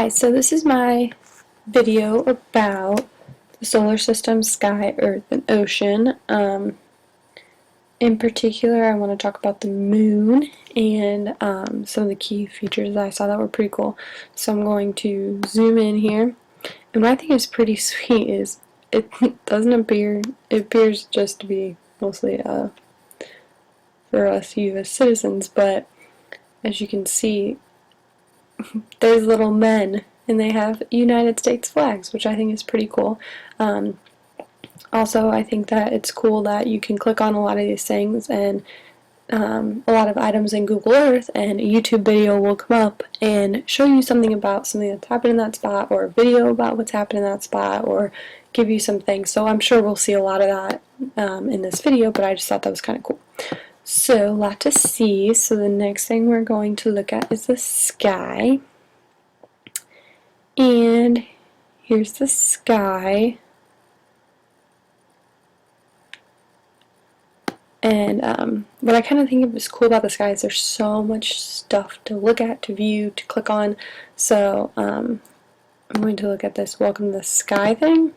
Hi, so this is my video about the solar system, sky, earth, and ocean. In particular, I want to talk about the moon and some of the key features that I saw that were pretty cool. So I'm going to zoom in here. And what I think is pretty sweet is it doesn't appear, it appears just to be mostly for us U.S. citizens, but as you can see, there's little men and they have United States flags, which I think is pretty cool. Also, I think that it's cool that you can click on a lot of these things and a lot of items in Google Earth, and a YouTube video will come up and show you something about something that's happened in that spot, or a video about what's happened in that spot, or give you some things. So I'm sure we'll see a lot of that in this video, but I just thought that was kind of cool. So, a lot to see. So the next thing we're going to look at is the sky. And here's the sky. And what I kind of think is cool about the sky is there's so much stuff to look at, to view, to click on. So I'm going to look at this welcome to the sky thing.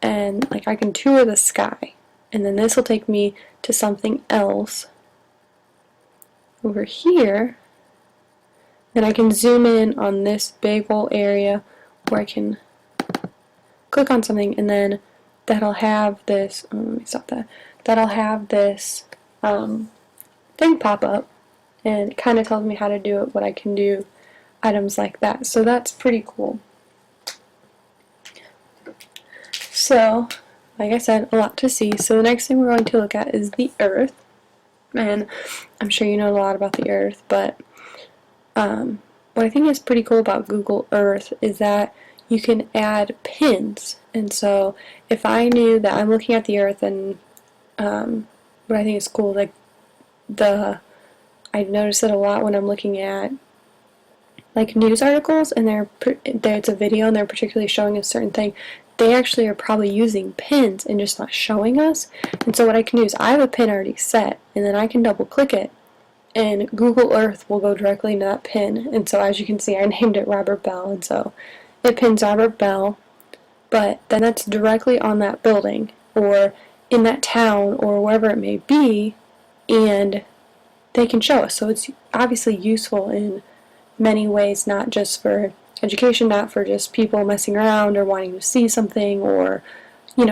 And like I can tour the sky. And then this will take me to something else over here. Then I can zoom in on this big old area where I can click on something, and then that'll have this, let me stop that, that'll have this thing pop up, and it kind of tells me how to do it, what I can do, items like that. So that's pretty cool. So, like I said, a lot to see. So the next thing we're going to look at is the Earth. And I'm sure you know a lot about the Earth, but what I think is pretty cool about Google Earth is that you can add pins. And so if I knew that I'm looking at the Earth, and what I think is cool, like I notice it a lot when I'm looking at like news articles, and it's a video and they're particularly showing a certain thing. They actually are probably using pins and just not showing us. And so what I can do is I have a pin already set, and then I can double click it, and Google Earth will go directly into that pin. And so as you can see, I named it Robert Bell, and so it pins Robert Bell, but then that's directly on that building or in that town or wherever it may be, and they can show us. So it's obviously useful in many ways, not just for education, not for just people messing around or wanting to see something, or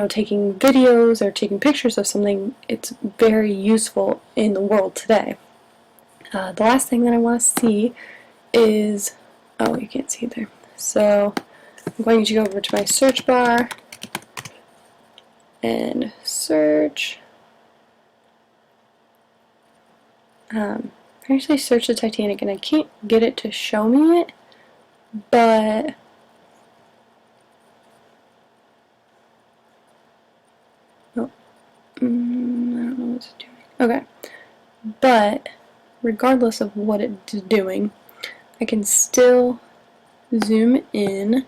taking videos or taking pictures of something. It's very useful in the world today. The last thing that I want to see is, oh, you can't see it there. So I'm going to go over to my search bar and search. I actually searched the Titanic and I can't get it to show me it, but I don't know what it's doing. Okay, but regardless of what it's doing, I can still zoom in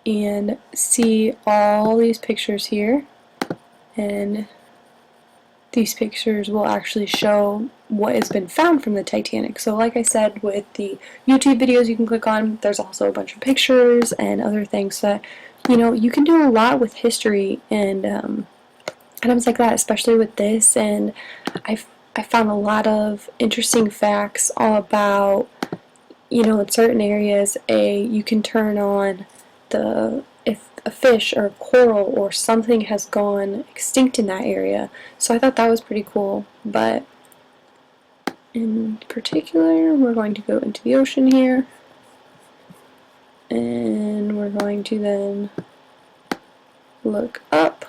and see all these pictures here, and these pictures will actually show what has been found from the Titanic. So like I said, with the YouTube videos you can click on, there's also a bunch of pictures and other things that you can do a lot with history and items like that, especially with this. And I found a lot of interesting facts all about, in certain areas, you can turn on if a fish or a coral or something has gone extinct in that area. So I thought that was pretty cool. But in particular, we're going to go into the ocean here, and we're going to then look up.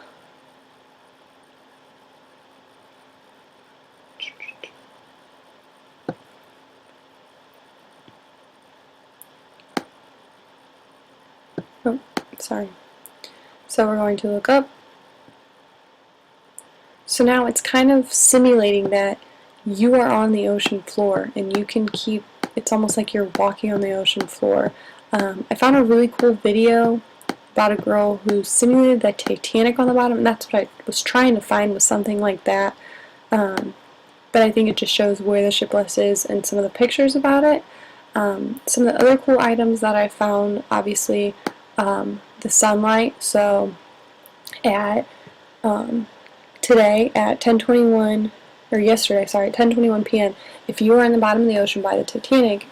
Oh, sorry. So we're going to look up. So now it's kind of simulating that you are on the ocean floor, and you can it's almost like you're walking on the ocean floor. I found a really cool video about a girl who simulated the Titanic on the bottom, and that's what I was trying to find, was something like that. But I think it just shows where the ship is and some of the pictures about it. Some of the other cool items that I found, obviously, the sunlight. So at today at 10:21, or yesterday, sorry, at 10:21 p.m., if you were on the bottom of the ocean by the Titanic,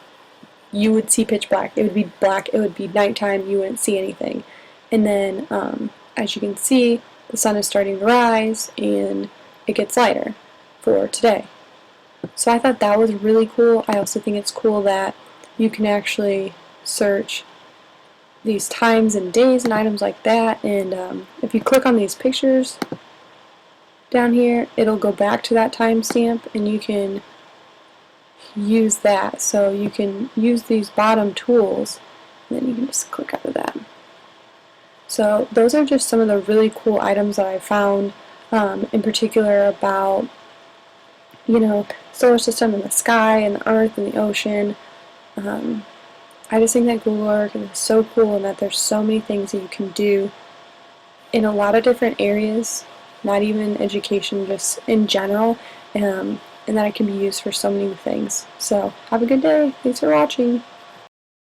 you would see pitch black. It would be black. It would be nighttime. You wouldn't see anything. And then, as you can see, the sun is starting to rise, and it gets lighter for today. So I thought that was really cool. I also think it's cool that you can actually search these times and days and items like that, and if you click on these pictures down here, it'll go back to that timestamp, and you can use that. So you can use these bottom tools, and then you can just click out of that. So those are just some of the really cool items that I found, in particular about, solar system and the sky and the earth and the ocean. I just think that Google Earth is so cool, and that there's so many things that you can do in a lot of different areas, not even education, just in general, and that it can be used for so many things. So have a good day. Thanks for watching.